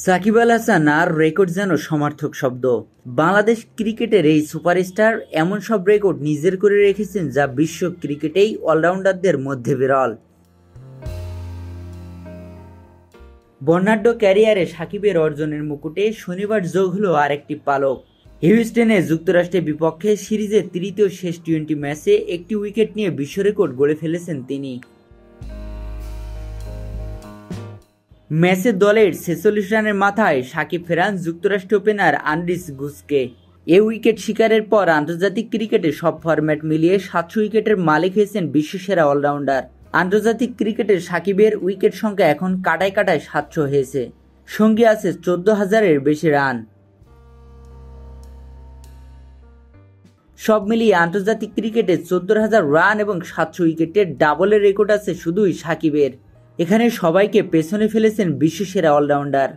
সাকিব আল হাসান আর record যেন সমার্থক শব্দ। বাংলাদেশ ক্রিকেটের এই সুপারস্টার এমন সব রেকর্ড নিজের করে রেখেছেন যা বিশ্ব ক্রিকেটেই অলরাউন্ডারদের মধ্যে বিরল। বর্ণাঢ্য ক্যারিয়ারে সাকিবের অর্জনের মুকুটে শনিবার যোগ হলো আরেকটি পালক। হিউস্টনে যুক্তরাষ্ট্রের বিপক্ষে সিরিজের তৃতীয় শেষ টি-20 ম্যাচে একটি উইকেট নিয়ে বিশ্ব রেকর্ড গড়ে ফেলেছেন তিনি। ম্যাচে দলের 46 রানের মাথায় সাকিব ফেরান যুক্তরাষ্ট্র ওপেনার আন্দ্রিস গুজকে। এ উইকেট শিকারের পর আন্তর্জাতিক ক্রিকেটে সব ফরম্যাট মিলিয়ে 700 উইকেটের মালিক হয়েছেন বিশ্বসেরা অলরাউন্ডার। আন্তর্জাতিক ক্রিকেটের সাকিবের উইকেট সংখ্যা এখন কাটায় কাটায় 700 হয়েছে, সঙ্গে আছে 14,000-এর বেশি রান। সব মিলিয়ে আন্তর্জাতিক ক্রিকেটে 14,000 রান এবং 700 উইকেটের ডাবলের রেকর্ড আছে শুধুই সাকিবের। এখানে সবাইকে পেছনে ফেলেছেন বিশ্বসেরা অলরাউন্ডার।